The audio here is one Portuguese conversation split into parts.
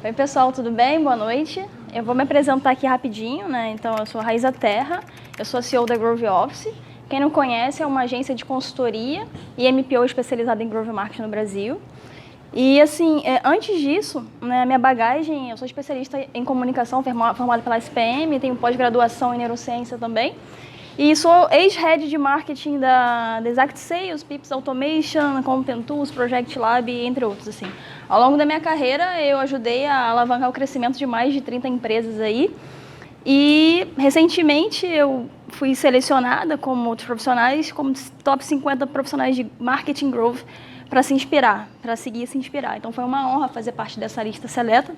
Oi, pessoal, tudo bem? Boa noite. Eu vou me apresentar aqui rapidinho, né? Então, eu sou a Raíza Terra, eu sou a CEO da Growth Office. Quem não conhece, é uma agência de consultoria e MPO especializada em Growth Marketing no Brasil. E, assim, antes disso, né, minha bagagem, eu sou especialista em comunicação, formada pela SPM, tenho pós-graduação em neurociência também. E sou ex-head de marketing da Exact Sales, Pips Automation, Content Tools, Project Lab, entre outros, assim. Ao longo da minha carreira, eu ajudei a alavancar o crescimento de mais de 30 empresas aí. E, recentemente, eu fui selecionada, como outros profissionais, como top 50 profissionais de marketing growth para se inspirar, para seguir se inspirar. Então, foi uma honra fazer parte dessa lista seleta.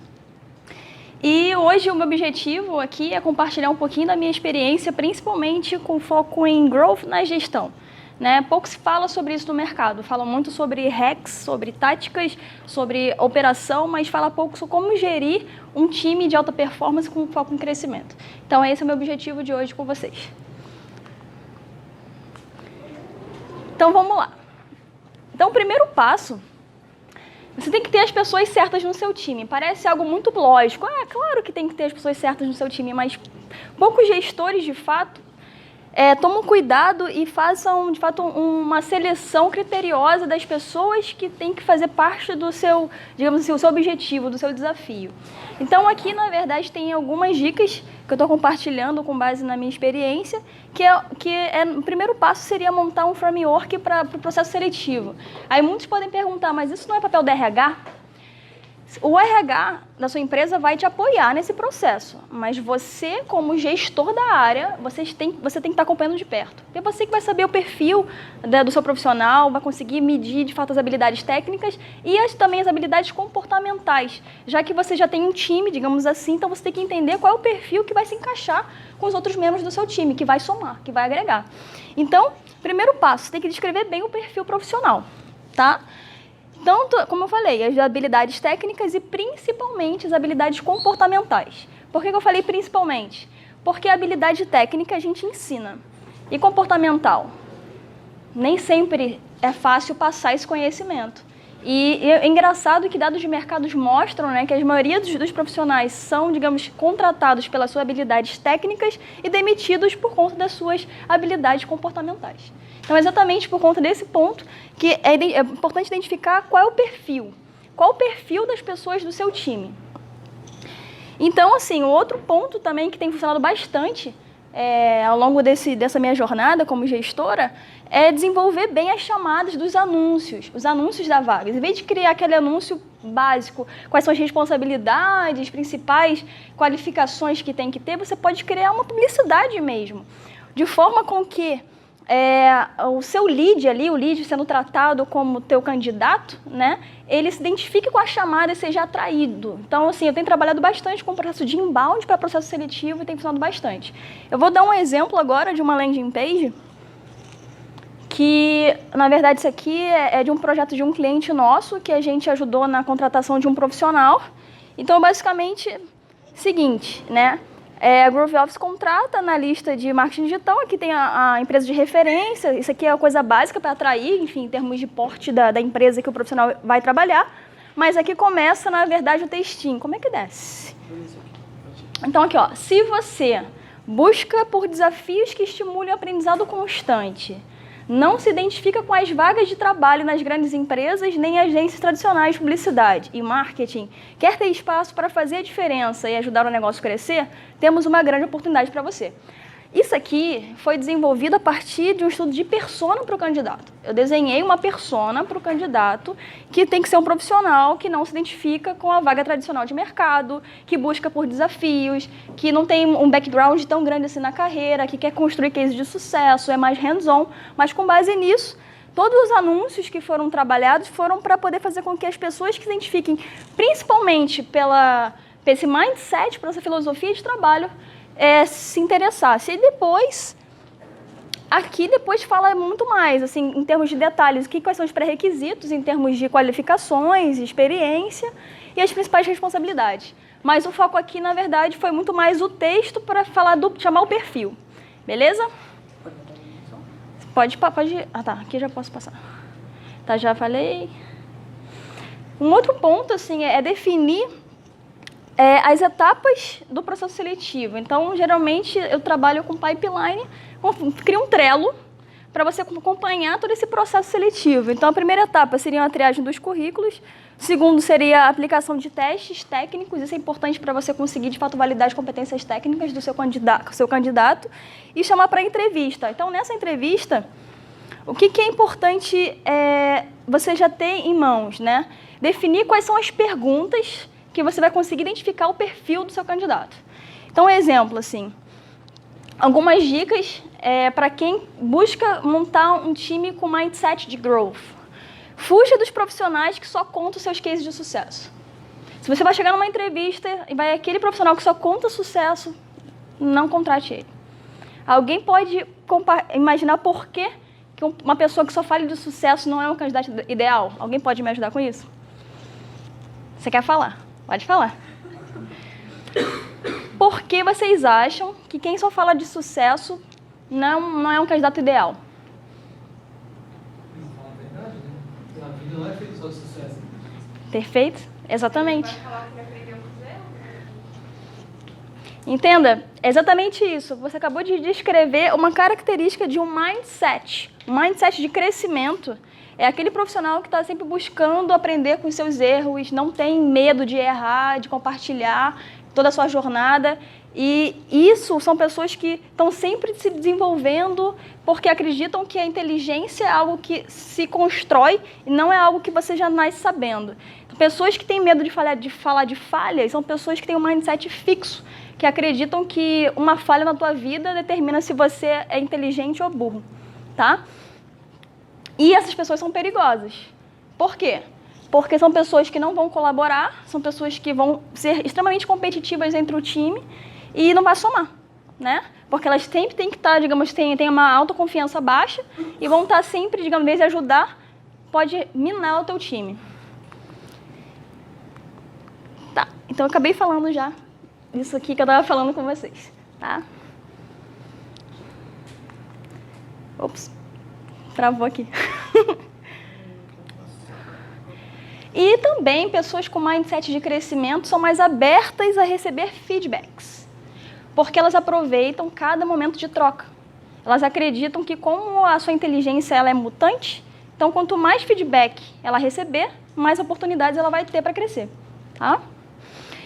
E hoje o meu objetivo aqui é compartilhar um pouquinho da minha experiência, principalmente com foco em growth na gestão. Né? Pouco se fala sobre isso no mercado, fala muito sobre hacks, sobre táticas, sobre operação, mas fala pouco sobre como gerir um time de alta performance com foco em crescimento. Então esse é o meu objetivo de hoje com vocês. Então vamos lá. Então o primeiro passo, você tem que ter as pessoas certas no seu time. Parece algo muito lógico. Ah, claro que tem que ter as pessoas certas no seu time, mas poucos gestores, de fato, tomam cuidado e façam, de fato, uma seleção criteriosa das pessoas que têm que fazer parte do seu, digamos assim, o seu objetivo, do seu desafio. Então, aqui, na verdade, tem algumas dicas que eu estou compartilhando com base na minha experiência, o primeiro passo seria montar um framework para o processo seletivo. Aí muitos podem perguntar, mas isso não é papel do RH? O RH da sua empresa vai te apoiar nesse processo, mas você, como gestor da área, você tem que estar acompanhando de perto. É você que vai saber o perfil do seu profissional, vai conseguir medir, de fato, as habilidades técnicas e também as habilidades comportamentais, já que você já tem um time, digamos assim, então você tem que entender qual é o perfil que vai se encaixar com os outros membros do seu time, que vai somar, que vai agregar. Então, primeiro passo, você tem que descrever bem o perfil profissional, tá? Então, como eu falei, as habilidades técnicas e principalmente as habilidades comportamentais. Por que eu falei principalmente? Porque a habilidade técnica a gente ensina. E comportamental? Nem sempre é fácil passar esse conhecimento. E é engraçado que dados de mercados mostram, né, que a maioria dos profissionais são, digamos, contratados pelas suas habilidades técnicas e demitidos por conta das suas habilidades comportamentais. Então, exatamente por conta desse ponto que é importante identificar qual é o perfil das pessoas do seu time. Então, assim, o outro ponto também que tem funcionado bastante ao longo dessa minha jornada como gestora é desenvolver bem as chamadas dos anúncios, os anúncios da vaga. Em vez de criar aquele anúncio básico, quais são as responsabilidades, principais qualificações que tem que ter, você pode criar uma publicidade mesmo, de forma com que o seu lead ali, o lead sendo tratado como teu candidato, né, ele se identifique com a chamada e seja atraído. Então, assim, eu tenho trabalhado bastante com o processo de inbound para processo seletivo e tem funcionado bastante. Eu vou dar um exemplo agora de uma landing page que, na verdade, isso aqui é de um projeto de um cliente nosso que a gente ajudou na contratação de um profissional. Então, basicamente, seguinte, né? A Growth Office contrata na lista de marketing digital, aqui tem a empresa de referência, isso aqui é a coisa básica para atrair, enfim, em termos de porte da empresa que o profissional vai trabalhar, mas aqui começa, na verdade, o textinho. Como é que desce? Então, aqui, ó, se você busca por desafios que estimulem o aprendizado constante, não se identifica com as vagas de trabalho nas grandes empresas nem agências tradicionais de publicidade e marketing, quer ter espaço para fazer a diferença e ajudar o negócio a crescer, temos uma grande oportunidade para você. Isso aqui foi desenvolvido a partir de um estudo de persona para o candidato. Eu desenhei uma persona para o candidato que tem que ser um profissional que não se identifica com a vaga tradicional de mercado, que busca por desafios, que não tem um background tão grande assim na carreira, que quer construir cases de sucesso, é mais hands-on, mas com base nisso, todos os anúncios que foram trabalhados foram para poder fazer com que as pessoas que se identifiquem, principalmente por esse mindset, por essa filosofia de trabalho, se interessasse. E depois, aqui depois fala muito mais, assim, em termos de detalhes, quais são os pré-requisitos, em termos de qualificações, experiência e as principais responsabilidades. Mas o foco aqui, na verdade, foi muito mais o texto para chamar o perfil. Beleza? Pode. Ah, tá, aqui já posso passar. Tá, já falei. Um outro ponto, assim, é definir as etapas do processo seletivo. Então, geralmente, eu trabalho com pipeline, crio um Trello para você acompanhar todo esse processo seletivo. Então, a primeira etapa seria a triagem dos currículos. O segundo seria a aplicação de testes técnicos. Isso é importante para você conseguir, de fato, validar as competências técnicas do seu candidato e chamar para entrevista. Então, nessa entrevista, o que é importante você já ter em mãos, né? Definir quais são as perguntas que você vai conseguir identificar o perfil do seu candidato. Então, um exemplo, assim, algumas dicas para quem busca montar um time com mindset de growth. Fuja dos profissionais que só contam os seus cases de sucesso. Se você vai chegar numa entrevista e vai aquele profissional que só conta sucesso, não contrate ele. Alguém pode imaginar por que uma pessoa que só fala de sucesso não é um candidato ideal? Alguém pode me ajudar com isso? Você quer falar? Pode falar. Por que vocês acham que quem só fala de sucesso não é um candidato ideal? Fala a verdade, né? A vida não é feita só de sucesso. Perfeito? Exatamente. Vai falar o que aprendeu com os erros? Entenda, é exatamente isso. Você acabou de descrever uma característica de um mindset. Um mindset de crescimento é aquele profissional que está sempre buscando aprender com os seus erros, não tem medo de errar, de compartilhar toda a sua jornada. E isso são pessoas que estão sempre se desenvolvendo porque acreditam que a inteligência é algo que se constrói e não é algo que você já nasce sabendo. Então, pessoas que têm medo de falar de falhas são pessoas que têm um mindset fixo, que acreditam que uma falha na tua vida determina se você é inteligente ou burro, tá? E essas pessoas são perigosas. Por quê? Porque são pessoas que não vão colaborar, são pessoas que vão ser extremamente competitivas entre o time e não vai somar, né? Porque elas sempre têm que estar, digamos, tem uma autoconfiança baixa e vão estar sempre, digamos, em vez de ajudar, pode minar o teu time. Tá, então eu acabei falando já isso aqui que eu estava falando com vocês, tá? Ops, travou aqui. E também pessoas com mindset de crescimento são mais abertas a receber feedbacks, porque elas aproveitam cada momento de troca. Elas acreditam que como a sua inteligência ela é mutante, então quanto mais feedback ela receber, mais oportunidades ela vai ter para crescer, tá?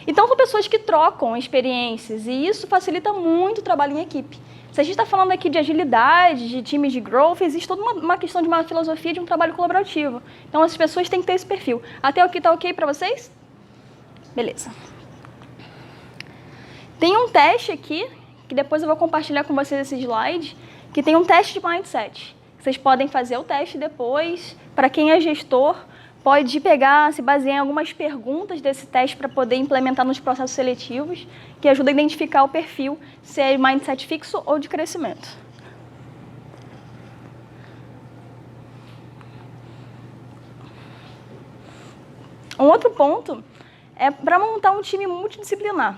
Então são pessoas que trocam experiências e isso facilita muito o trabalho em equipe. Se a gente está falando aqui de agilidade, de times de growth, existe toda uma questão de uma filosofia de um trabalho colaborativo. Então, as pessoas têm que ter esse perfil. Até aqui está ok para vocês? Beleza. Tem um teste aqui, que depois eu vou compartilhar com vocês esse slide, que tem um teste de mindset. Vocês podem fazer o teste depois. Para quem é gestor, pode pegar, se basear em algumas perguntas desse teste para poder implementar nos processos seletivos, que ajuda a identificar o perfil, se é mindset fixo ou de crescimento. Um outro ponto é para montar um time multidisciplinar.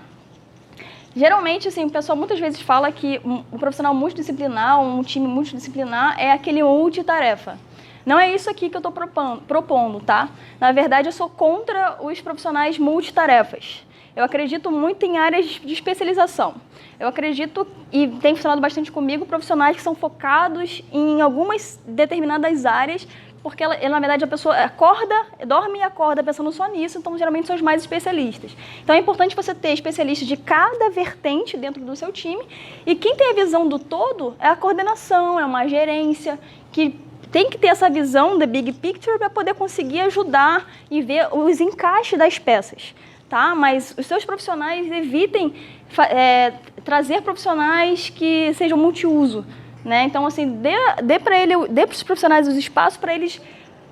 Geralmente, assim, o pessoal muitas vezes fala que um profissional multidisciplinar, um time multidisciplinar é aquele multitarefa. Não é isso aqui que eu estou propondo, tá? Na verdade, eu sou contra os profissionais multitarefas. Eu acredito muito em áreas de especialização. Eu acredito, e tem funcionado bastante comigo, profissionais que são focados em algumas determinadas áreas, porque, na verdade, a pessoa dorme e acorda pensando só nisso, então, geralmente, são os mais especialistas. Então, é importante você ter especialistas de cada vertente dentro do seu time, e quem tem a visão do todo é a coordenação, é uma gerência, que tem que ter essa visão da big picture para poder conseguir ajudar e ver os encaixes das peças, tá? Mas os seus profissionais evitem trazer profissionais que sejam multiuso, né? Então, assim, dê para os profissionais os espaços para eles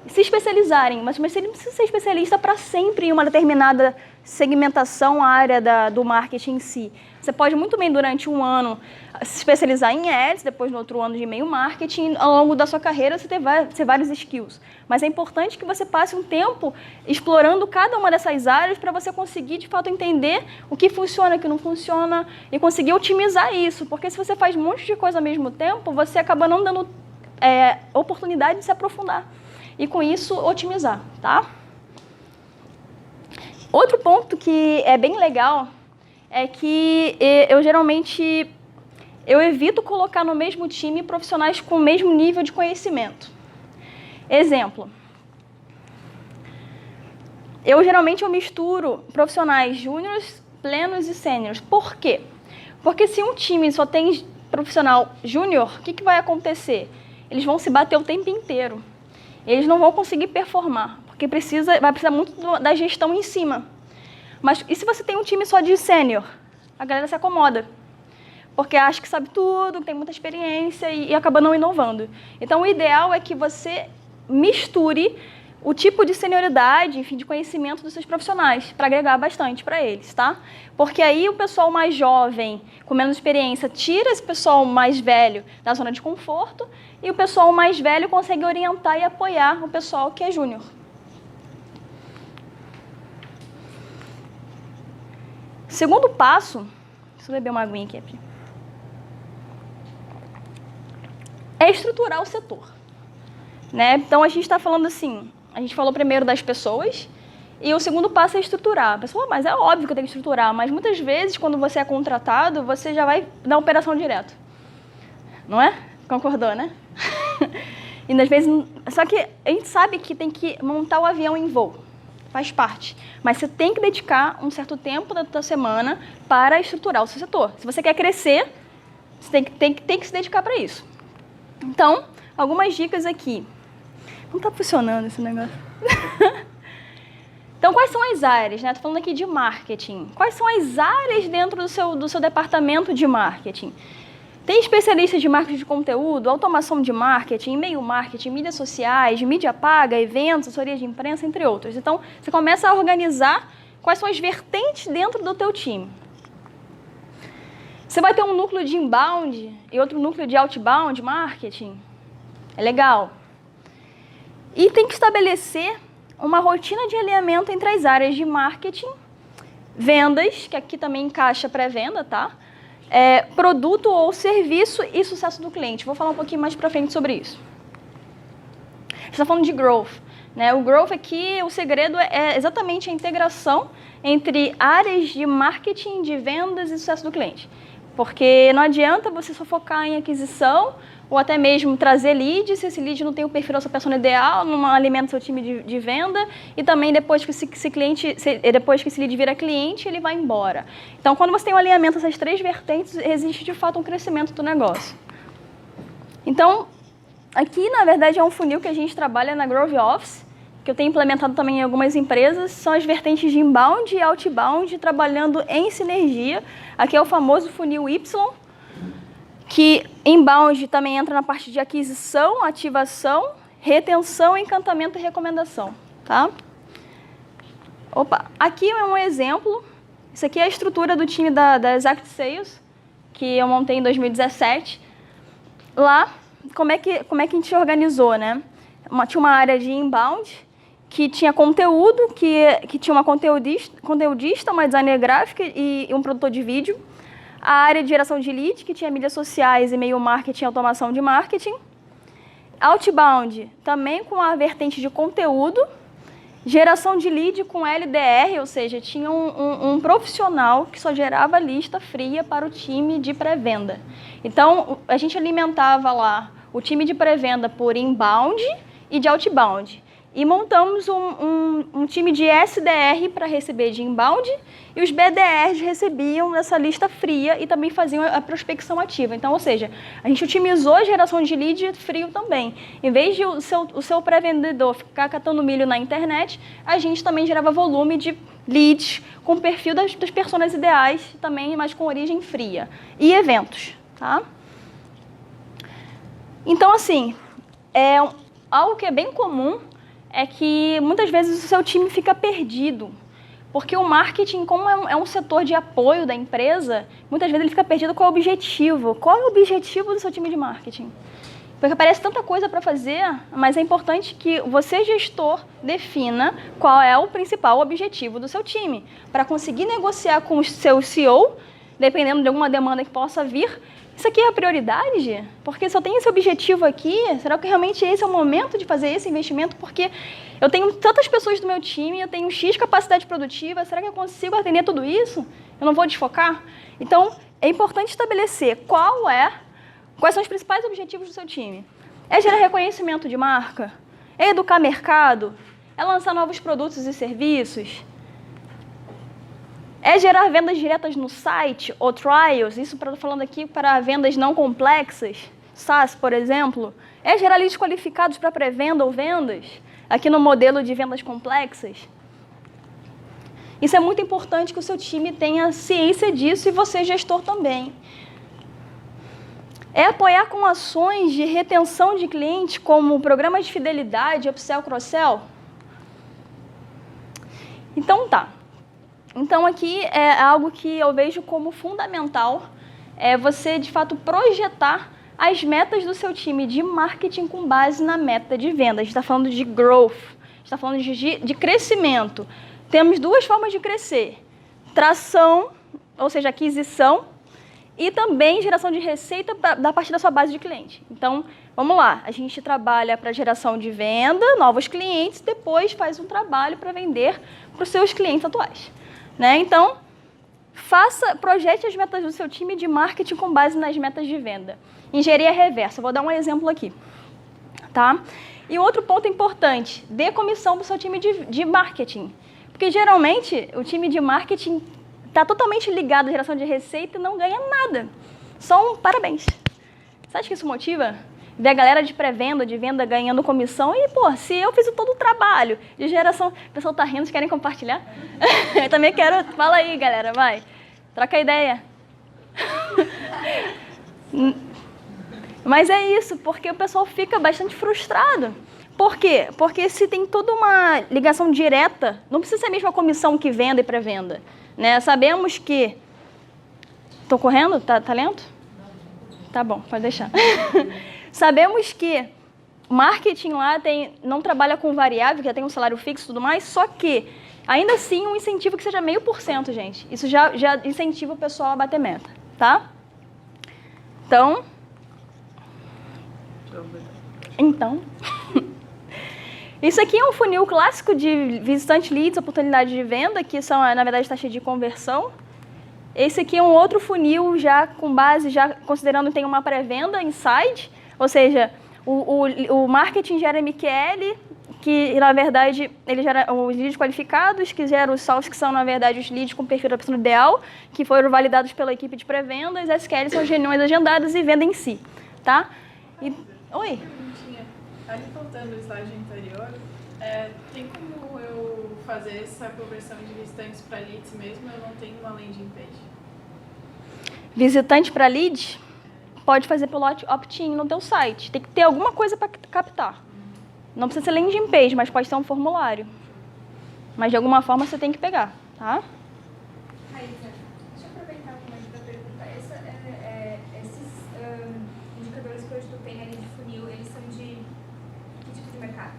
se especializarem, mas ele não precisa ser especialista para sempre em uma determinada segmentação, área do marketing em si. Você pode muito bem, durante um ano, se especializar em ads, depois no outro ano de e-mail marketing, ao longo da sua carreira você ter vários skills. Mas é importante que você passe um tempo explorando cada uma dessas áreas para você conseguir, de fato, entender o que funciona, o que não funciona e conseguir otimizar isso. Porque se você faz um monte de coisa ao mesmo tempo, você acaba não dando oportunidade de se aprofundar. E com isso, otimizar, tá? Outro ponto que é bem legal é que eu geralmente evito colocar no mesmo time profissionais com o mesmo nível de conhecimento. Exemplo, geralmente eu misturo profissionais júniores, plenos e sêniores. Por quê? Porque se um time só tem profissional júnior, o que vai acontecer? Eles vão se bater o tempo inteiro. Eles não vão conseguir performar, porque vai precisar muito da gestão em cima. Mas e se você tem um time só de sênior? A galera se acomoda, porque acha que sabe tudo, tem muita experiência e acaba não inovando. Então, o ideal é que você misture o tipo de senioridade, enfim, de conhecimento dos seus profissionais, para agregar bastante para eles, tá? Porque aí o pessoal mais jovem, com menos experiência, tira esse pessoal mais velho da zona de conforto e o pessoal mais velho consegue orientar e apoiar o pessoal que é júnior. Segundo passo, deixa eu beber uma aguinha aqui. É estruturar o setor, né? Então, a gente está falando assim, a gente falou primeiro das pessoas e o segundo passo é estruturar. A pessoa, mas é óbvio que eu tenho que estruturar, mas muitas vezes, quando você é contratado, você já vai na operação direto. Não é? Concordou, né? E às vezes, só que a gente sabe que tem que montar o avião em voo. Faz parte. Mas você tem que dedicar um certo tempo da tua semana para estruturar o seu setor. Se você quer crescer, você tem que se dedicar para isso. Então, algumas dicas aqui. Não está funcionando esse negócio. Então, quais são as áreas? Estou falando aqui de marketing. Quais são as áreas dentro do seu departamento de marketing? Tem especialistas de marketing de conteúdo, automação de marketing, e-mail marketing, mídias sociais, mídia paga, eventos, assessoria de imprensa, entre outros. Então, você começa a organizar quais são as vertentes dentro do teu time. Você vai ter um núcleo de inbound e outro núcleo de outbound marketing. É legal. E tem que estabelecer uma rotina de alinhamento entre as áreas de marketing, vendas, que aqui também encaixa pré-venda, tá? Produto ou serviço e sucesso do cliente. Vou falar um pouquinho mais para frente sobre isso. A gente está falando de growth, né? O growth aqui, o segredo é exatamente a integração entre áreas de marketing, de vendas e sucesso do cliente. Porque não adianta você só focar em aquisição ou até mesmo trazer lead, se esse lead não tem o perfil da sua persona ideal, não alimenta seu time de venda, e também depois que esse lead vira cliente, ele vai embora. Então, quando você tem um alinhamento dessas três vertentes, existe de fato um crescimento do negócio. Então, aqui, na verdade, é um funil que a gente trabalha na Growth Office, que eu tenho implementado também em algumas empresas, são as vertentes de inbound e outbound, trabalhando em sinergia. Aqui é o famoso funil Y, que inbound também entra na parte de aquisição, ativação, retenção, encantamento e recomendação, tá? Opa, aqui é um exemplo. Isso aqui é a estrutura do time da Exact Sales, que eu montei em 2017. Lá, como é que a gente organizou, né? Tinha uma área de inbound, que tinha conteúdo, que tinha uma conteudista, uma designer gráfica e um produtor de vídeo. A área de geração de lead, que tinha mídias sociais, e-mail marketing e automação de marketing. Outbound, também com a vertente de conteúdo. Geração de lead com LDR, ou seja, tinha um profissional que só gerava lista fria para o time de pré-venda. Então, a gente alimentava lá o time de pré-venda por inbound e de outbound. E montamos um time de SDR para receber de inbound e os BDRs recebiam essa lista fria e também faziam a prospecção ativa. Então, ou seja, a gente otimizou a geração de lead frio também. Em vez de o seu pré-vendedor ficar catando milho na internet, a gente também gerava volume de leads com o perfil das pessoas ideais, também, mas com origem fria. E eventos, tá? Então, assim, algo que é bem comum é que muitas vezes o seu time fica perdido, porque o marketing, como é um setor de apoio da empresa, muitas vezes ele fica perdido qual é o objetivo. Qual é o objetivo do seu time de marketing? Porque aparece tanta coisa para fazer, mas é importante que você, gestor, defina qual é o principal objetivo do seu time, para conseguir negociar com o seu CEO, dependendo de alguma demanda que possa vir, Isso aqui é a prioridade? Porque se eu tenho esse objetivo aqui, será que realmente esse é o momento de fazer esse investimento? Porque eu tenho tantas pessoas do meu time, eu tenho X capacidade produtiva, será que eu consigo atender tudo isso? Eu não vou desfocar? Então, é importante estabelecer quais são os principais objetivos do seu time. É gerar reconhecimento de marca? É educar mercado? É lançar novos produtos e serviços? É gerar vendas diretas no site ou trials? Isso falando aqui para vendas não complexas, SaaS, por exemplo. É gerar leads qualificados para pré-venda ou vendas? Aqui no modelo de vendas complexas. Isso é muito importante que o seu time tenha ciência disso e você, gestor, também. É apoiar com ações de retenção de clientes, como programas de fidelidade, upsell, cross-sell? Então, tá. Então, aqui é algo que eu vejo como fundamental, é você, de fato, projetar as metas do seu time de marketing com base na meta de venda. A gente está falando de growth, a gente está falando de crescimento. Temos duas formas de crescer: tração, ou seja, aquisição, e também geração de receita da partir da sua base de cliente. Então, vamos lá, a gente trabalha para geração de venda, novos clientes, depois faz um trabalho para vender para os seus clientes atuais. Né? Então, projete as metas do seu time de marketing com base nas metas de venda. Engenharia reversa, vou dar um exemplo aqui. Tá? E outro ponto importante, dê comissão para o seu time de marketing. Porque, geralmente, o time de marketing está totalmente ligado à geração de receita e não ganha nada. Só um parabéns. Você acha que isso motiva? Ver a galera de pré-venda, de venda ganhando comissão e, pô, se eu fiz todo o trabalho de geração... O pessoal tá rindo, vocês querem compartilhar? Eu também quero... Fala aí, galera, vai. Troca ideia. Mas é isso, porque o pessoal fica bastante frustrado. Por quê? Porque se tem toda uma ligação direta, não precisa ser a mesma comissão que venda e pré-venda. Né? Sabemos que... Tô correndo? Tá lento? Tá bom, pode deixar. Sabemos que marketing lá não trabalha com variável, que já tem um salário fixo e tudo mais, só que, ainda assim, um incentivo que seja 0,5%, gente. Isso já incentiva o pessoal a bater meta, tá? Então, isso aqui é um funil clássico de visitante leads, oportunidade de venda, que são, na verdade, taxa de conversão. Esse aqui é um outro funil já com base, já considerando que tem uma pré-venda inside, ou seja, o marketing gera MQL, que na verdade ele gera os leads qualificados, que gera os source, que são na verdade os leads com perfil da pessoa ideal, que foram validados pela equipe de pré-vendas, as SQL são as reuniões agendadas e venda em si, tá? Oi? Ali voltando o slide anterior, tem como eu fazer essa conversão de visitantes para leads mesmo? Eu não tenho uma landing page. Visitante para lead? Pode fazer pelo opt-in no teu site. Tem que ter alguma coisa para captar. Não precisa ser landing page, mas pode ser um formulário. Mas de alguma forma você tem que pegar, tá? Raíssa, deixa eu aproveitar um momento para perguntar. Esses indicadores que hoje tu tem ali de funil, eles são de que tipo de mercado?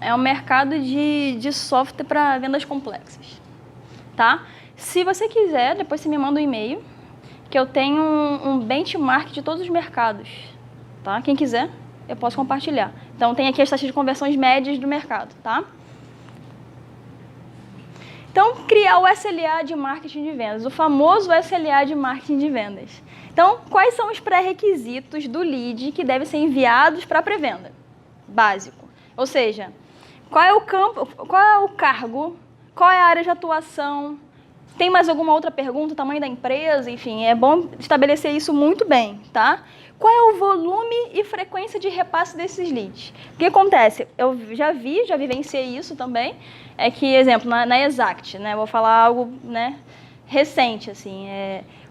É um mercado de software para vendas complexas, tá? Se você quiser, depois você me manda um e-mail, que eu tenho um benchmark de todos os mercados, tá? Quem quiser, eu posso compartilhar. Então, tem aqui as taxas de conversões médias do mercado, tá? Então, criar o SLA de marketing de vendas, o famoso SLA de marketing de vendas. Então, quais são os pré-requisitos do lead que devem ser enviados para a pré-venda? Básico. Ou seja, qual é o campo, qual é o cargo, qual é a área de atuação, tem mais alguma outra pergunta, o tamanho da empresa, enfim, é bom estabelecer isso muito bem, tá? Qual é o volume e frequência de repasse desses leads? O que acontece? Eu já vivenciei isso também, é que, exemplo, na Exact, né, vou falar algo, né, recente, assim,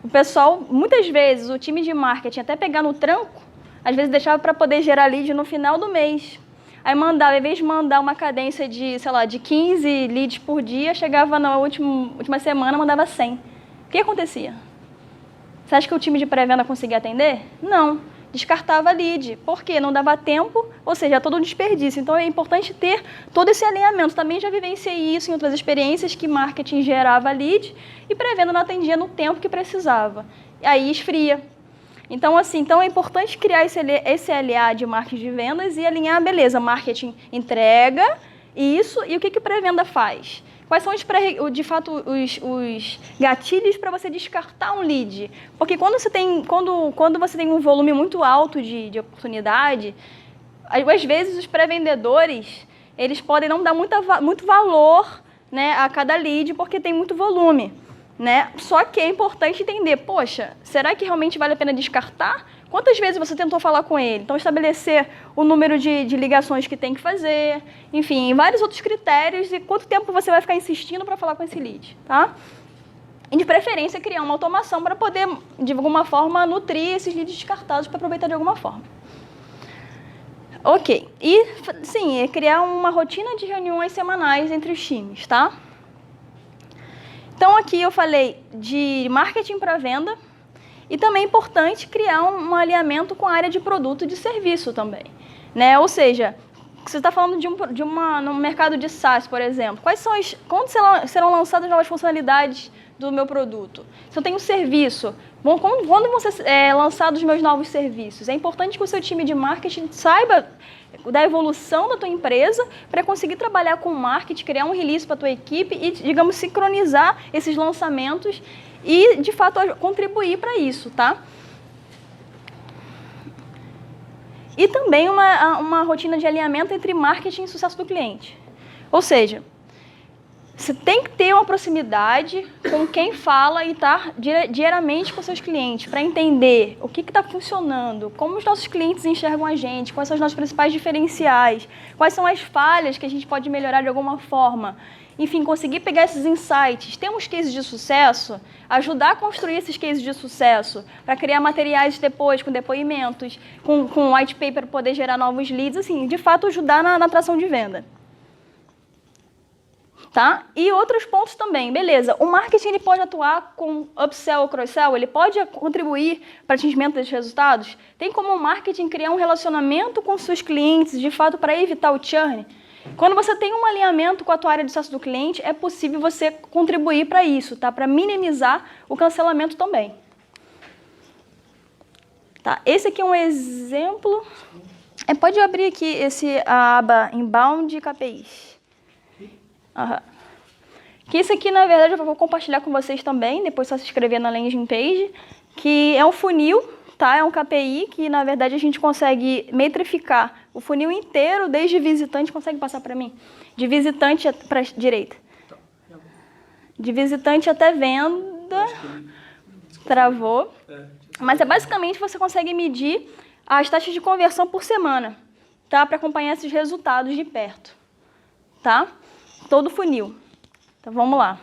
o pessoal, muitas vezes, o time de marketing, até pegar no tranco, às vezes deixava para poder gerar lead no final do mês. Aí mandava, ao invés de mandar uma cadência de, sei lá, de 15 leads por dia, chegava na última semana, mandava 100. O que acontecia? Você acha que o time de pré-venda conseguia atender? Não. Descartava lead. Por quê? Não dava tempo, ou seja, todo um desperdício. Então, é importante ter todo esse alinhamento. Também já vivenciei isso em outras experiências, que marketing gerava lead e pré-venda não atendia no tempo que precisava. Aí esfria. Então, assim, então é importante criar esse LA de marketing de vendas e alinhar, beleza, marketing entrega isso e o que pré-venda faz? Quais são, de fato, os gatilhos para você descartar um lead? Porque quando você tem um volume muito alto de oportunidade, às vezes os pré-vendedores, eles podem não dar muito valor, né, a cada lead porque tem muito volume. Né? Só que é importante entender, poxa, será que realmente vale a pena descartar? Quantas vezes você tentou falar com ele? Então, estabelecer o número de ligações que tem que fazer, enfim, vários outros critérios e quanto tempo você vai ficar insistindo para falar com esse lead, tá? E, de preferência, criar uma automação para poder, de alguma forma, nutrir esses leads descartados para aproveitar de alguma forma. Ok. E, sim, criar uma rotina de reuniões semanais entre os times, tá? Então, aqui eu falei de marketing para venda e também é importante criar um alinhamento com a área de produto e de serviço também. Né? Ou seja, você está falando no mercado de SaaS, por exemplo, quando serão lançadas novas funcionalidades do meu produto? Se eu tenho um serviço, quando vão ser lançados os meus novos serviços? É importante que o seu time de marketing saiba da evolução da tua empresa para conseguir trabalhar com marketing, criar um release para a tua equipe e, digamos, sincronizar esses lançamentos e, de fato, contribuir para isso, tá? E também uma rotina de alinhamento entre marketing e sucesso do cliente. Ou seja, você tem que ter uma proximidade com quem fala e estar diariamente com seus clientes para entender o que está funcionando, como os nossos clientes enxergam a gente, quais são os nossos principais diferenciais, quais são as falhas que a gente pode melhorar de alguma forma. Enfim, conseguir pegar esses insights, ter uns cases de sucesso, ajudar a construir esses cases de sucesso, para criar materiais depois, com depoimentos, com white paper para poder gerar novos leads, assim, de fato ajudar na atração de venda. Tá? E outros pontos também, beleza, o marketing ele pode atuar com upsell ou cross-sell, ele pode contribuir para o atingimento desses resultados? Tem como o marketing criar um relacionamento com seus clientes, de fato, para evitar o churn? Quando você tem um alinhamento com a tua área de sucesso do cliente, é possível você contribuir para isso, tá? Para minimizar o cancelamento também. Tá? Esse aqui é um exemplo. Pode abrir aqui a aba Inbound KPIs. Uhum. Que isso aqui, na verdade, eu vou compartilhar com vocês também, depois só se inscrever na landing page, que é um funil, tá? É um KPI que, na verdade, a gente consegue metrificar o funil inteiro, desde visitante, consegue passar para mim? De visitante para a direita. De visitante até venda, travou. Mas basicamente você consegue medir as taxas de conversão por semana, tá? Para acompanhar esses resultados de perto, tá? Todo o funil. Então, vamos lá.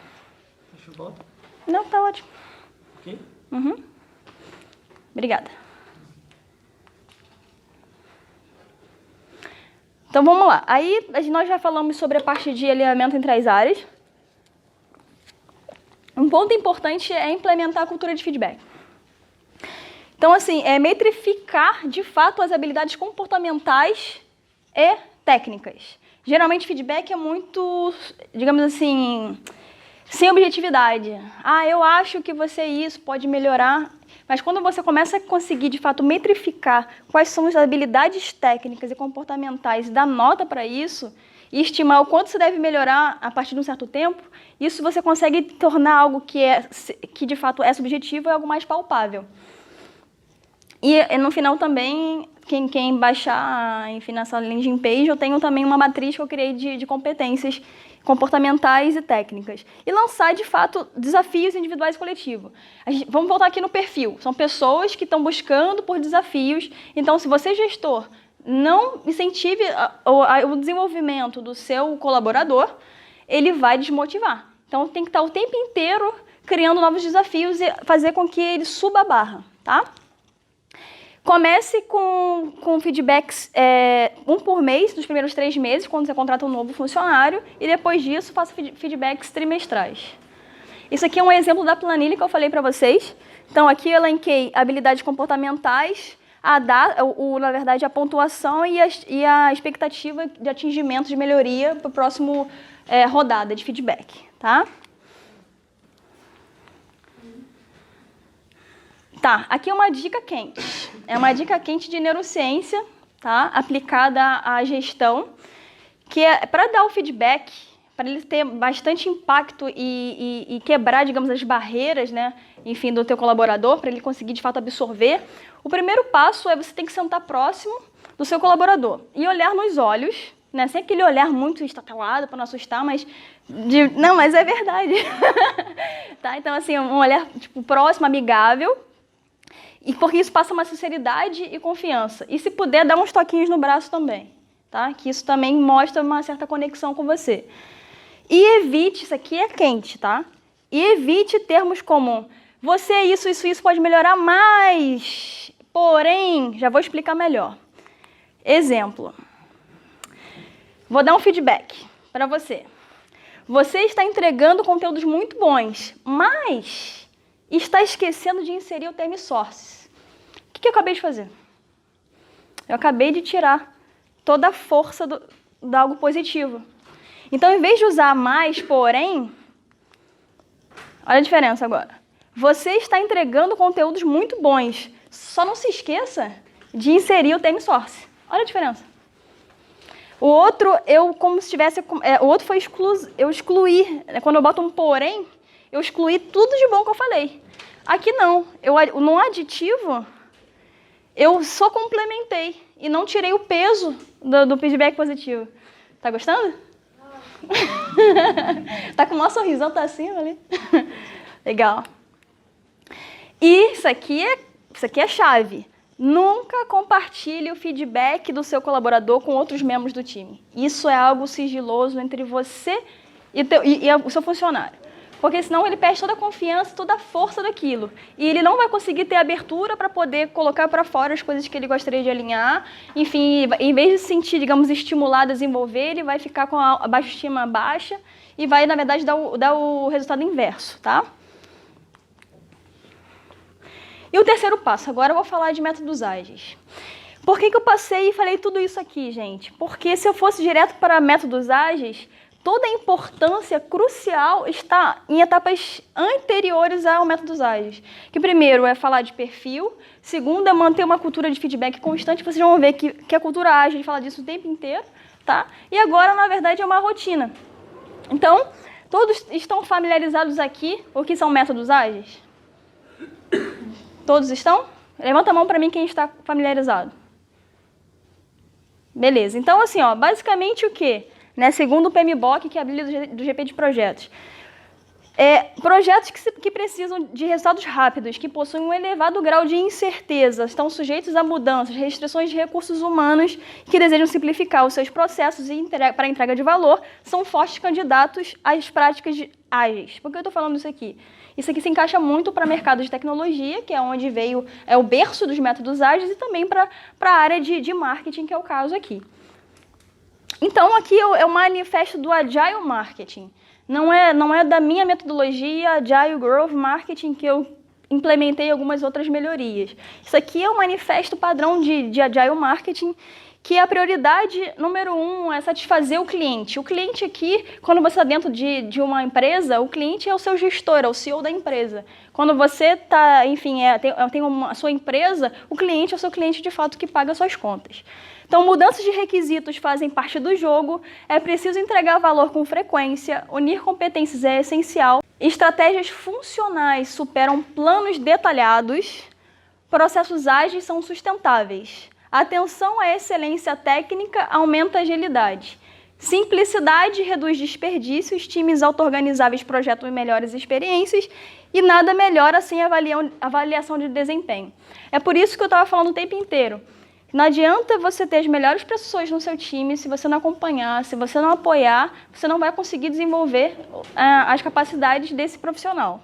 Deixa eu voltar. Não, tá ótimo. Ok? Uhum. Obrigada. Então, vamos lá. Aí, nós já falamos sobre a parte de alinhamento entre as áreas. Um ponto importante é implementar a cultura de feedback. Então, assim, metrificar, de fato, as habilidades comportamentais e técnicas. Geralmente, feedback é muito, digamos assim, sem objetividade. Eu acho que isso pode melhorar. Mas quando você começa a conseguir, de fato, metrificar quais são as habilidades técnicas e comportamentais e dar nota para isso, e estimar o quanto você deve melhorar a partir de um certo tempo, isso você consegue tornar algo que de fato é subjetivo e algo mais palpável. E no final também, quem baixar, enfim, nessa landing page, eu tenho também uma matriz que eu criei de competências comportamentais e técnicas. E lançar, de fato, desafios individuais e coletivos. Vamos voltar aqui no perfil. São pessoas que estão buscando por desafios. Então, se você, gestor, não incentive o desenvolvimento do seu colaborador, ele vai desmotivar. Então, tem que estar o tempo inteiro criando novos desafios e fazer com que ele suba a barra, tá? Comece com feedbacks um por mês, nos primeiros 3 meses, quando você contrata um novo funcionário, e depois disso faça feedbacks trimestrais. Isso aqui é um exemplo da planilha que eu falei para vocês. Então, aqui eu elenquei habilidades comportamentais, na verdade, a pontuação e a expectativa de atingimento de melhoria para a próxima rodada de feedback, tá? Tá, aqui é uma dica quente. É uma dica quente de neurociência, tá? Aplicada à gestão, que é para dar o feedback, para ele ter bastante impacto e quebrar, digamos, as barreiras, né? Enfim, do teu colaborador, para ele conseguir, de fato, absorver. O primeiro passo é você ter que sentar próximo do seu colaborador e olhar nos olhos, né? Sem aquele olhar muito estatelado para não assustar, mas... Não, mas é verdade. Tá? Então, assim, um olhar tipo, próximo, amigável, e porque isso passa uma sinceridade e confiança. E se puder, dá uns toquinhos no braço também, tá? Que isso também mostra uma certa conexão com você. E evite, isso aqui é quente, tá? E evite termos como você, isso pode melhorar mais, porém, já vou explicar melhor. Exemplo. Vou dar um feedback para você. Você está entregando conteúdos muito bons, mas está esquecendo de inserir o term sources. O que eu acabei de fazer? Eu acabei de tirar toda a força de algo positivo. Então, em vez de usar mais, porém, olha a diferença agora. Você está entregando conteúdos muito bons, só não se esqueça de inserir o term source. Olha a diferença. O outro, o outro foi eu excluir. Quando eu boto um porém, eu excluí tudo de bom que eu falei. Aqui não. No aditivo, eu só complementei e não tirei o peso do feedback positivo. Tá gostando? Tá com o maior sorrisão, tá assim ali. Legal. E isso aqui é chave. Nunca compartilhe o feedback do seu colaborador com outros membros do time. Isso é algo sigiloso entre você e o seu funcionário. Porque senão ele perde toda a confiança, toda a força daquilo. E ele não vai conseguir ter abertura para poder colocar para fora as coisas que ele gostaria de alinhar. Enfim, em vez de se sentir, digamos, estimulado a desenvolver, ele vai ficar com a autoestima baixa e vai, na verdade, dar o resultado inverso, tá? E o terceiro passo, agora eu vou falar de métodos ágeis. Por que eu passei e falei tudo isso aqui, gente? Porque se eu fosse direto para métodos ágeis, toda a importância crucial está em etapas anteriores ao métodos ágeis. Que primeiro é falar de perfil, segundo é manter uma cultura de feedback constante, vocês vão ver que a cultura ágil fala disso o tempo inteiro, tá? E agora, na verdade, é uma rotina. Então, todos estão familiarizados aqui o que são métodos ágeis? Todos estão? Levanta a mão para mim quem está familiarizado. Beleza. Então, assim, ó, basicamente o quê? Né, segundo o PMBOK, que é a Bíblia do GP de projetos. Projetos que precisam de resultados rápidos, que possuem um elevado grau de incerteza, estão sujeitos a mudanças, restrições de recursos humanos, que desejam simplificar os seus processos para entrega de valor, são fortes candidatos às práticas ágeis. Por que eu estou falando isso aqui? Isso aqui se encaixa muito para o mercado de tecnologia, que é onde veio o berço dos métodos ágeis, e também para a área de marketing, que é o caso aqui. Então, aqui é o manifesto do Agile Marketing. Não é da minha metodologia Agile Growth Marketing que eu implementei algumas outras melhorias. Isso aqui é o manifesto padrão de Agile Marketing, que a prioridade número 1 é satisfazer o cliente. O cliente aqui, quando você está dentro de uma empresa, o cliente é o seu gestor, é o CEO da empresa. Quando você está, enfim, tem a sua empresa, o cliente é o seu cliente de fato que paga suas contas. Então, mudanças de requisitos fazem parte do jogo, é preciso entregar valor com frequência, unir competências é essencial, estratégias funcionais superam planos detalhados, processos ágeis são sustentáveis. Atenção à excelência técnica aumenta a agilidade. Simplicidade reduz desperdícios, times auto-organizáveis projetam melhores experiências e nada melhora sem avaliação de desempenho. É por isso que eu estava falando o tempo inteiro. Não adianta você ter as melhores pessoas no seu time se você não acompanhar, se você não apoiar, você não vai conseguir desenvolver as capacidades desse profissional.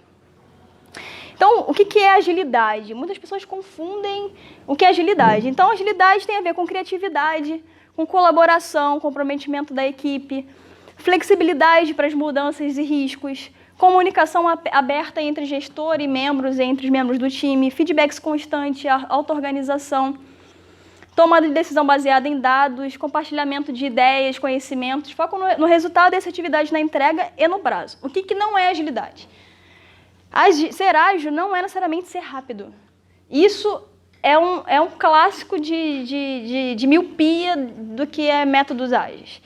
Então, o que é agilidade? Muitas pessoas confundem o que é agilidade. Então, agilidade tem a ver com criatividade, com colaboração, comprometimento da equipe, flexibilidade para as mudanças e riscos, comunicação aberta entre gestor e membros, entre os membros do time, feedbacks constantes, auto-organização, tomada de decisão baseada em dados, compartilhamento de ideias, conhecimentos, foco no resultado e assertividade na entrega e no prazo. O que não é agilidade? Ser ágil não é necessariamente ser rápido. Isso é um clássico de miopia do que é métodos ágeis.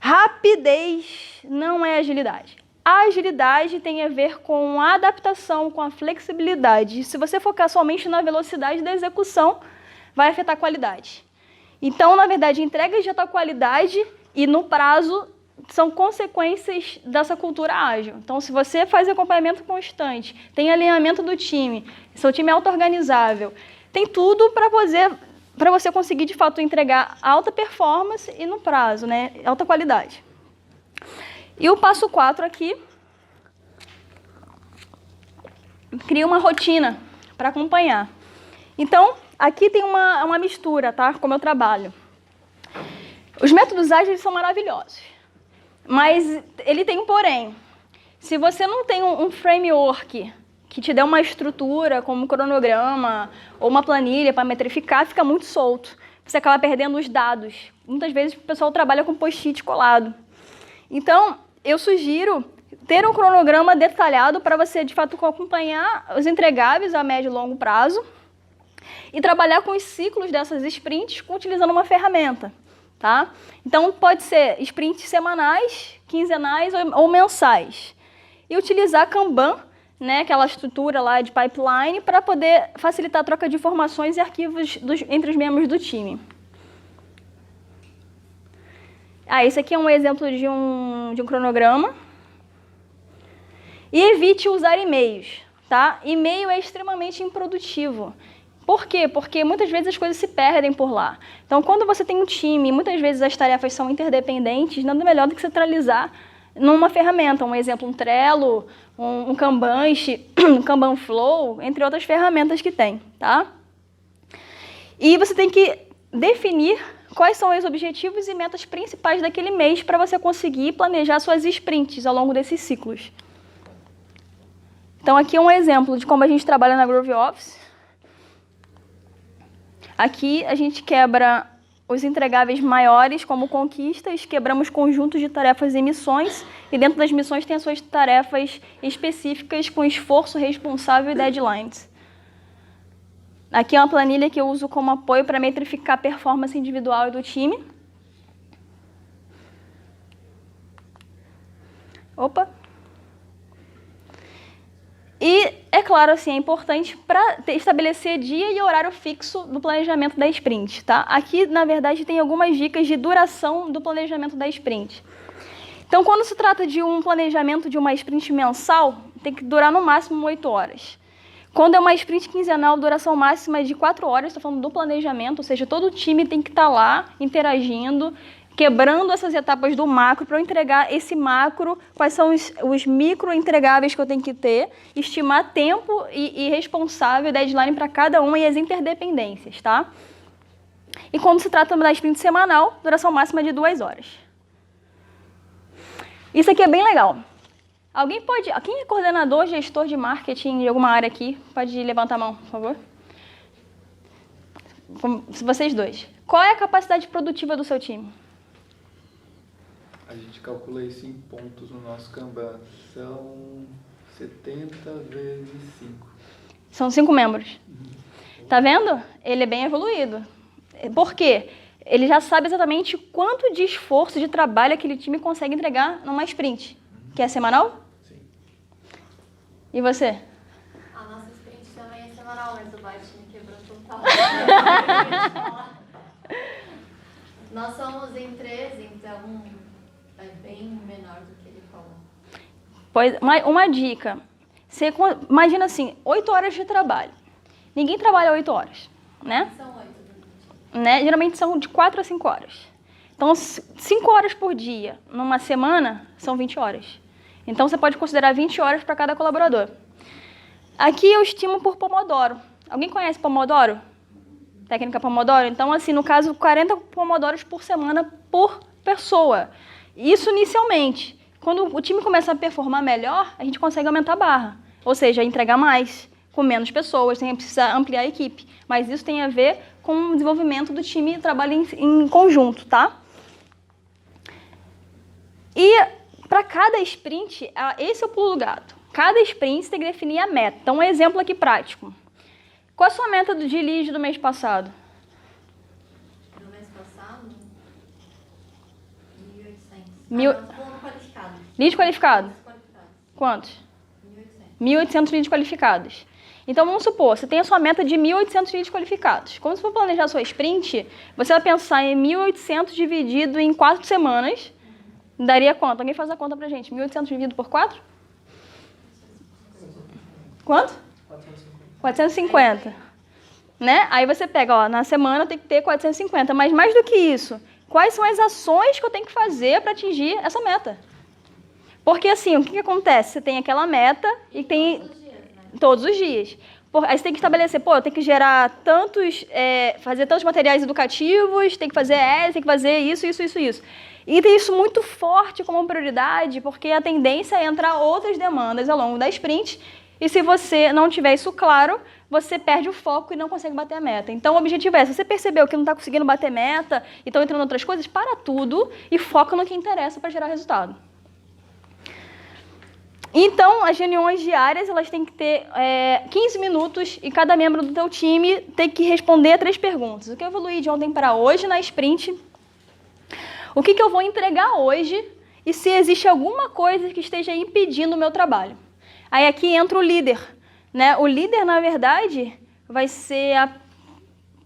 Rapidez não é agilidade. A agilidade tem a ver com a adaptação, com a flexibilidade. Se você focar somente na velocidade da execução, vai afetar a qualidade. Então, na verdade, entregas de alta qualidade e no prazo são consequências dessa cultura ágil. Então, se você faz acompanhamento constante, tem alinhamento do time, seu time é auto-organizável, tem tudo para você conseguir, de fato, entregar alta performance e no prazo, né? Alta qualidade. E o passo 4 aqui, cria uma rotina para acompanhar. Então, aqui tem uma mistura, tá? Como eu trabalho. Os métodos ágeis são maravilhosos, mas ele tem um porém. Se você não tem um framework que te dê uma estrutura, como um cronograma ou uma planilha para metrificar, fica muito solto. Você acaba perdendo os dados. Muitas vezes o pessoal trabalha com post-it colado. Então, eu sugiro ter um cronograma detalhado para você, de fato, acompanhar os entregáveis a médio e longo prazo e trabalhar com os ciclos dessas sprints utilizando uma ferramenta, tá? Então, pode ser sprints semanais, quinzenais ou mensais. E utilizar Kanban, né, aquela estrutura lá de pipeline, para poder facilitar a troca de informações e arquivos entre os membros do time. Esse aqui é um exemplo de um cronograma. E evite usar e-mails, tá? E-mail é extremamente improdutivo. Por quê? Porque muitas vezes as coisas se perdem por lá. Então, quando você tem um time, muitas vezes as tarefas são interdependentes, nada melhor do que centralizar numa ferramenta. Um exemplo, um Trello, um Kanban, um Kanban Flow, entre outras ferramentas que tem, tá? E você tem que definir quais são os objetivos e metas principais daquele mês para você conseguir planejar suas sprints ao longo desses ciclos. Então, aqui é um exemplo de como a gente trabalha na Groove Office. Aqui a gente quebra os entregáveis maiores como conquistas, quebramos conjuntos de tarefas e missões, e dentro das missões tem as suas tarefas específicas com esforço responsável e deadlines. Aqui é uma planilha que eu uso como apoio para metrificar a performance individual e do time. Opa! E, é claro, assim, é importante para estabelecer dia e horário fixo do planejamento da sprint, tá? Aqui, na verdade, tem algumas dicas de duração do planejamento da sprint. Então, quando se trata de um planejamento de uma sprint mensal, tem que durar no máximo 8 horas. Quando é uma sprint quinzenal, duração máxima é de 4 horas, estou falando do planejamento, ou seja, todo o time tem que estar lá, interagindo, quebrando essas etapas do macro para eu entregar esse macro, quais são os micro entregáveis que eu tenho que ter, estimar tempo e responsável, deadline para cada uma e as interdependências, tá? E quando se trata da sprint semanal, duração máxima de 2 horas. Isso aqui é bem legal. Alguém pode... Quem é coordenador, gestor de marketing de alguma área aqui? Pode levantar a mão, por favor. Vocês dois. Qual é a capacidade produtiva do seu time? A gente calcula isso em pontos no nosso Kanban. São 70 vezes 5. São 5 membros. Tá vendo? Ele é bem evoluído. Por quê? Ele já sabe exatamente quanto de esforço, de trabalho aquele time consegue entregar numa sprint. Que é semanal? Sim. E você? A nossa sprint também é semanal, mas o Bart me quebrou total. Nós somos em 13, então é bem menor do que ele falou. Pois, uma dica. Você imagina assim, 8 horas de trabalho. Ninguém trabalha 8 horas, né? São 8. Né? Geralmente são de 4 a 5 horas. Então, 5 horas por dia, numa semana, são 20 horas. Então, você pode considerar 20 horas para cada colaborador. Aqui eu estimo por Pomodoro. Alguém conhece Pomodoro? Técnica Pomodoro? Então, assim, no caso, 40 Pomodoros por semana por pessoa. Isso inicialmente. Quando o time começa a performar melhor, a gente consegue aumentar a barra. Ou seja, entregar mais, com menos pessoas, sem precisar ampliar a equipe. Mas isso tem a ver com o desenvolvimento do time e trabalho em conjunto, tá? E para cada sprint, esse é o pulo do gato. Cada sprint você tem que definir a meta. Então, um exemplo aqui prático. Qual a sua meta de lead do mês passado? No mês passado, 1.800. Mil- Não, falando qualificado. Lead qualificado? Qualificados. Quantos? 1.800. 1.800 leads qualificados. Então, vamos supor, você tem a sua meta de 1.800 leads qualificados. Quando você for planejar a sua sprint, você vai pensar em 1.800 dividido em 4 semanas. Daria quanto? Alguém faz a conta pra gente. 1.800 dividido por 4? Quanto? 450. Né? Aí você pega, ó, na semana tem que ter 450. Mas mais do que isso, quais são as ações que eu tenho que fazer para atingir essa meta? Porque assim, o que acontece? Você tem aquela meta e tem... Todos os dias, né? Todos os dias. Aí você tem que estabelecer, eu tenho que gerar tantos, fazer tantos materiais educativos, tem que fazer ads, tem que fazer isso. E tem isso muito forte como prioridade, porque a tendência é entrar outras demandas ao longo da sprint, e se você não tiver isso claro, você perde o foco e não consegue bater a meta. Então, o objetivo é, se você percebeu que não está conseguindo bater meta e estão entrando outras coisas, para tudo e foca no que interessa para gerar resultado. Então, as reuniões diárias, elas têm que ter 15 minutos e cada membro do teu time tem que responder a 3 perguntas. O que eu evoluí de ontem para hoje na sprint? O que eu vou entregar hoje? E se existe alguma coisa que esteja impedindo o meu trabalho? Aí aqui entra o líder, né? O líder, na verdade, vai ser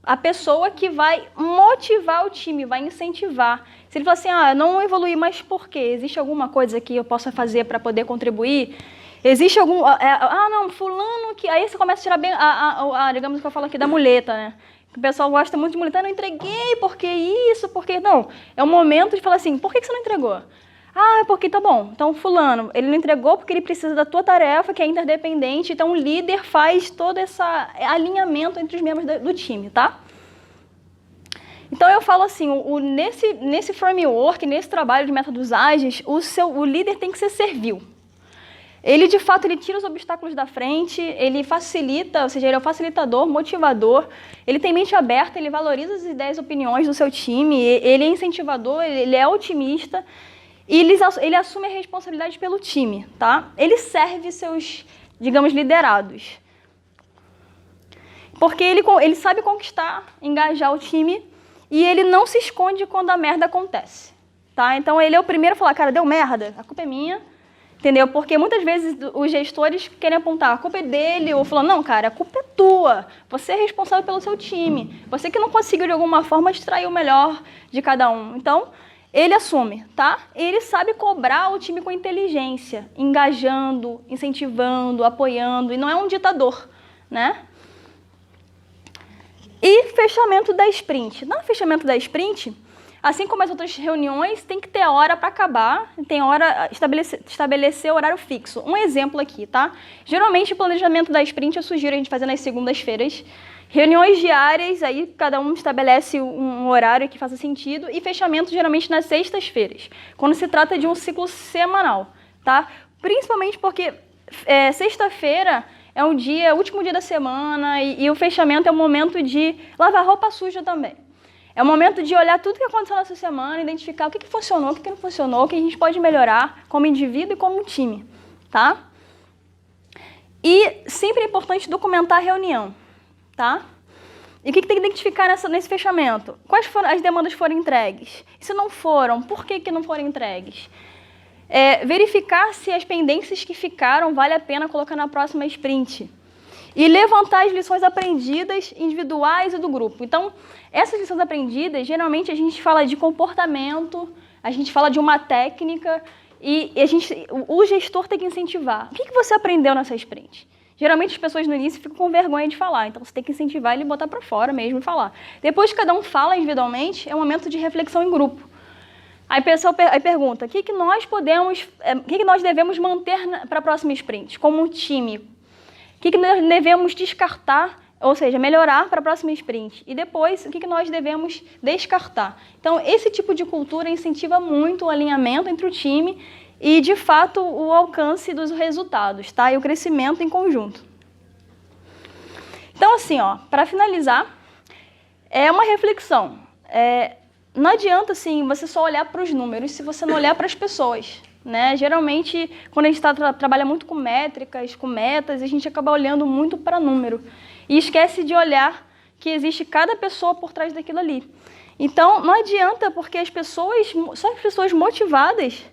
a pessoa que vai motivar o time, vai incentivar. Se ele falar assim, não evoluí, mas por quê? Existe alguma coisa que eu possa fazer para poder contribuir? Existe algum... não, fulano que... Aí você começa a tirar bem, digamos que eu falo aqui, da muleta, né? O pessoal gosta muito de muleta, eu não entreguei, por que isso, por que... Não, é o momento de falar assim, por que você não entregou? Porque tá bom, então fulano, ele não entregou porque ele precisa da tua tarefa, que é interdependente, então o líder faz todo esse alinhamento entre os membros do time, tá? Então eu falo assim, nesse framework, nesse trabalho de métodos ágeis, o líder tem que ser servil. Ele, de fato, ele tira os obstáculos da frente, ele facilita, ou seja, ele é o facilitador, motivador, ele tem mente aberta, ele valoriza as ideias e opiniões do seu time, ele é incentivador, ele é otimista, e ele assume a responsabilidade pelo time, tá? Ele serve seus, digamos, liderados. Porque ele sabe conquistar, engajar o time, e ele não se esconde quando a merda acontece, tá? Então, ele é o primeiro a falar, cara, deu merda, a culpa é minha, entendeu? Porque muitas vezes os gestores querem apontar, a culpa é dele, ou falando, não, cara, a culpa é tua, você é responsável pelo seu time, você que não conseguiu de alguma forma extrair o melhor de cada um. Então, ele assume, tá? Ele sabe cobrar o time com inteligência, engajando, incentivando, apoiando, e não é um ditador, né? E fechamento da sprint. No fechamento da sprint, assim como as outras reuniões, tem que ter hora para acabar, tem hora, estabelecer horário fixo. Um exemplo aqui, tá? Geralmente, o planejamento da sprint eu sugiro a gente fazer nas segundas-feiras. Reuniões diárias, aí cada um estabelece um horário que faça sentido, e fechamento geralmente nas sextas-feiras, quando se trata de um ciclo semanal, tá? Principalmente porque sexta-feira é um dia, último dia da semana, e o fechamento é um momento de lavar roupa suja também. É o momento de olhar tudo que aconteceu nessa semana, identificar o que funcionou, o que não funcionou, o que a gente pode melhorar como indivíduo e como time, tá? E sempre é importante documentar a reunião, tá? E o que tem que identificar nesse fechamento? Quais as demandas foram entregues? E se não foram, por que não foram entregues? Verificar se as pendências que ficaram vale a pena colocar na próxima sprint. E levantar as lições aprendidas individuais e do grupo. Então, essas lições aprendidas, geralmente a gente fala de comportamento, a gente fala de uma técnica, e o gestor tem que incentivar. O que você aprendeu nessa sprint? Geralmente as pessoas no início ficam com vergonha de falar, então você tem que incentivar ele e botar para fora mesmo e falar. Depois que cada um fala individualmente, é um momento de reflexão em grupo. Aí a pessoa pergunta, o que nós devemos manter para a próxima sprint, como um time? O que nós devemos descartar, ou seja, melhorar para a próxima sprint? E depois, o que nós devemos descartar? Então, esse tipo de cultura incentiva muito o alinhamento entre o time e, de fato, o alcance dos resultados, tá? E o crescimento em conjunto. Então, assim, para finalizar, é uma reflexão. Não adianta, assim, você só olhar para os números se você não olhar para as pessoas, né? Geralmente, quando a gente trabalha muito com métricas, com metas, a gente acaba olhando muito para número e esquece de olhar que existe cada pessoa por trás daquilo ali. Então, não adianta, porque só as pessoas motivadas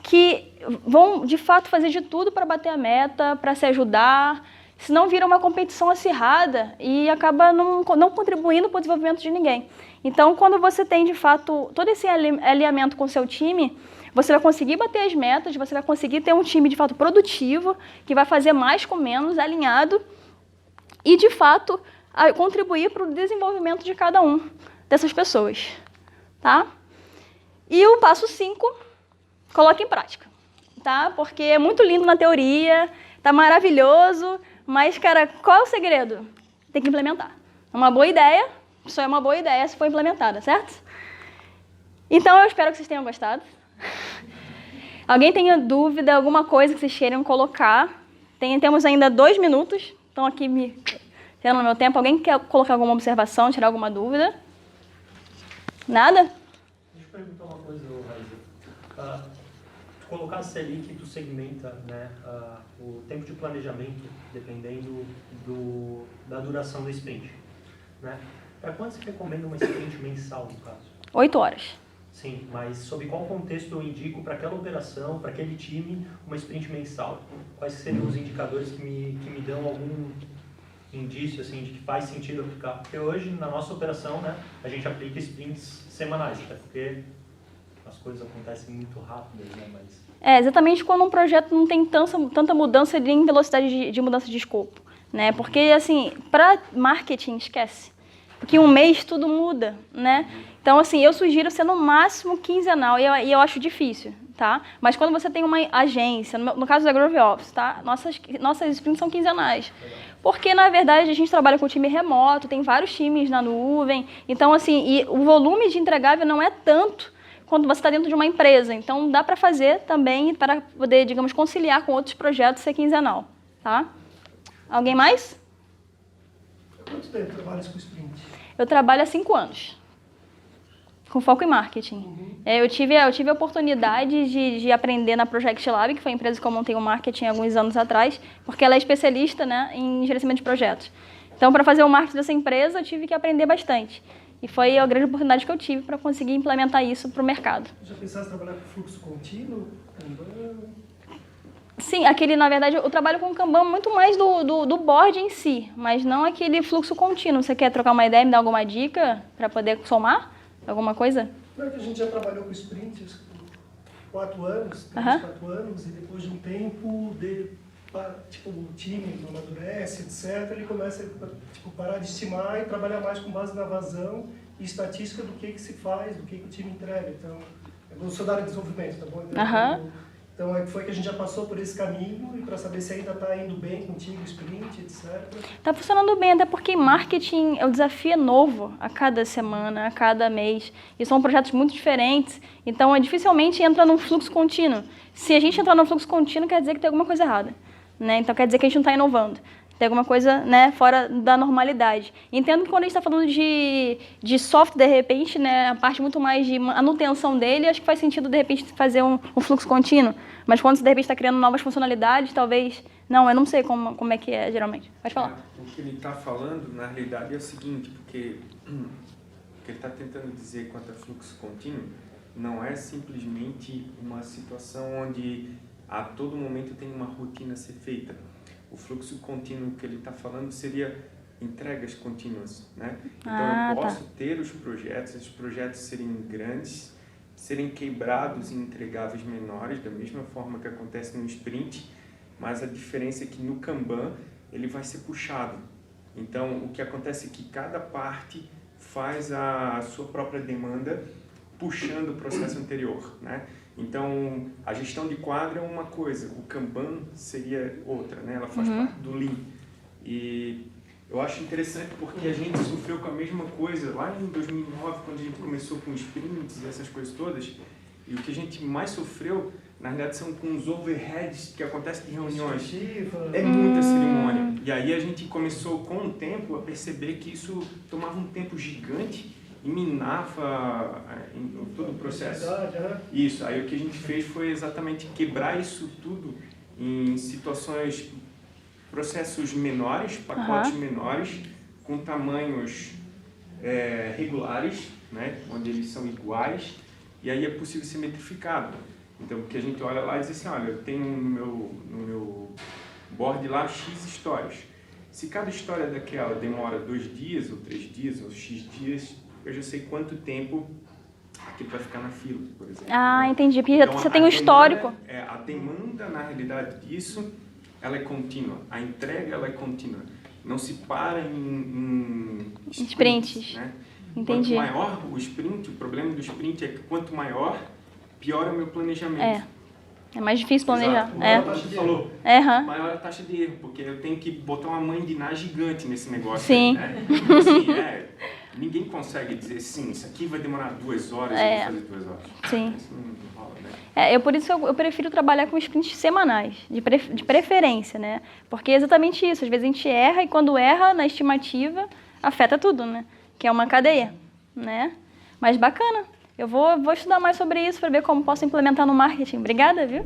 que vão, de fato, fazer de tudo para bater a meta, para se ajudar, senão vira uma competição acirrada e acaba não contribuindo para o desenvolvimento de ninguém. Então, quando você tem, de fato, todo esse alinhamento com o seu time, você vai conseguir bater as metas, você vai conseguir ter um time, de fato, produtivo, que vai fazer mais com menos, alinhado, e, de fato, contribuir para o desenvolvimento de cada um dessas pessoas, tá? E o passo 5, coloque em prática, tá? Porque é muito lindo na teoria, tá maravilhoso, mas, cara, qual é o segredo? Tem que implementar. É uma boa ideia, só é uma boa ideia se for implementada, certo? Então, eu espero que vocês tenham gostado. Alguém tenha dúvida, alguma coisa que vocês queiram colocar? Temos ainda 2 minutos, estão aqui me tendo no meu tempo. Alguém quer colocar alguma observação, tirar alguma dúvida? Nada? Deixa eu perguntar uma coisa, Raíssa. Tu colocasse ali que tu segmenta, né, o tempo de planejamento dependendo da duração do sprint, né? Para quando você recomenda uma sprint mensal, no caso? 8 horas. Sim, mas sob qual contexto eu indico para aquela operação, para aquele time, uma sprint mensal? Quais seriam os indicadores que me dão algum indício assim, de que faz sentido aplicar? Porque hoje, na nossa operação, né, a gente aplica sprints semanais, até porque as coisas acontecem muito rápidas, né? Exatamente quando um projeto não tem tanta mudança em velocidade de mudança de escopo, né? Porque, assim, para marketing, esquece. Porque um mês tudo muda, né? Então, assim, eu sugiro ser no máximo quinzenal, e eu acho difícil, tá? Mas quando você tem uma agência, no caso da Grove Office, tá? Nossas sprints são quinzenais. Porque, na verdade, a gente trabalha com time remoto, tem vários times na nuvem. Então, assim, e o volume de entregável não é tanto quando você está dentro de uma empresa. Então, dá para fazer também para poder, digamos, conciliar com outros projetos ser quinzenal, tá? Alguém mais? Há quanto tempo trabalhas com sprint? Eu trabalho há 5 anos, com foco em marketing. Eu tive a oportunidade de aprender na Project Lab, que foi a empresa que eu montei o marketing há alguns anos atrás, porque ela é especialista, né, em gerenciamento de projetos. Então, para fazer o marketing dessa empresa, eu tive que aprender bastante. E foi a grande oportunidade que eu tive para conseguir implementar isso para o mercado. Já pensaste em trabalhar com fluxo contínuo? Kanban? Sim, na verdade, eu trabalho com Kanban muito mais do board em si, mas não aquele fluxo contínuo. Você quer trocar uma ideia, me dar alguma dica para poder somar alguma coisa? Não, é que a gente já trabalhou com sprints por 4 anos, 4 anos, e depois de um tempo, o time amadurece, etc., ele começa a parar de estimar e trabalhar mais com base na vazão e estatística do que se faz, do que o time entrega. Então, eu sou da área de desenvolvimento, tá bom? Então, foi que a gente já passou por esse caminho, e para saber se ainda está indo bem contigo o sprint, etc. Está funcionando bem, até porque marketing é um desafio novo a cada semana, a cada mês. E são projetos muito diferentes, então dificilmente entra num fluxo contínuo. Se a gente entrar num fluxo contínuo, quer dizer que tem alguma coisa errada, né? Então quer dizer que a gente não está inovando. Tem alguma coisa, né, fora da normalidade. Entendo que quando a gente está falando de software, de repente, né, a parte muito mais de manutenção dele, acho que faz sentido, de repente, fazer um fluxo contínuo. Mas quando você, de repente, está criando novas funcionalidades, talvez... Não, eu não sei como é que é, geralmente. Pode falar. O que ele está falando, na realidade, é o seguinte, porque o que ele está tentando dizer quanto a fluxo contínuo não é simplesmente uma situação onde a todo momento tem uma rotina a ser feita. O fluxo contínuo que ele está falando seria entregas contínuas, né? Então eu posso ter os projetos serem grandes, serem quebrados em entregáveis menores, da mesma forma que acontece no sprint, mas a diferença é que no Kanban ele vai ser puxado. Então o que acontece é que cada parte faz a sua própria demanda puxando o processo anterior, né? Então, a gestão de quadro é uma coisa, o Kanban seria outra, né? Ela faz parte do Lean. E eu acho interessante porque a gente sofreu com a mesma coisa lá em 2009, quando a gente começou com sprints e essas coisas todas. E o que a gente mais sofreu, na realidade, são com os overheads que acontecem em reuniões. É muita cerimônia. E aí a gente começou, com o tempo, a perceber que isso tomava um tempo gigante e minava todo o processo. Verdade, né? Isso, aí o que a gente fez foi exatamente quebrar isso tudo em situações, processos menores, pacotes menores, com tamanhos regulares, né, onde eles são iguais, e aí é possível ser metrificado. Então, porque a gente olha lá e diz assim, olha, eu tenho no meu board lá X histórias. Se cada história daquela demora 2 dias, ou 3 dias, ou X dias, eu já sei quanto tempo aquilo vai ficar na fila, por exemplo. Ah, entendi. Porque Então, você tem o histórico. A demanda, na realidade, disso, ela é contínua. A entrega, ela é contínua. Não se para em Sprints. né? Entendi. Quanto maior o sprint, o problema do sprint é que quanto maior, pior é o meu planejamento. É mais difícil planejar. Exato. Maior a taxa de erro. Aham. Maior a taxa de erro, porque eu tenho que botar uma mãe de Ná gigante nesse negócio. Sim. Né? Assim, ninguém consegue dizer, sim, isso aqui vai demorar 2 horas, eu vou fazer 2 horas. Sim. Isso não rola, né? Por isso eu prefiro trabalhar com sprints semanais, de preferência, né? Porque é exatamente isso. Às vezes a gente erra e quando erra na estimativa, afeta tudo, né? Que é uma cadeia, né? Mas bacana. Eu vou estudar mais sobre isso para ver como posso implementar no marketing. Obrigada, viu?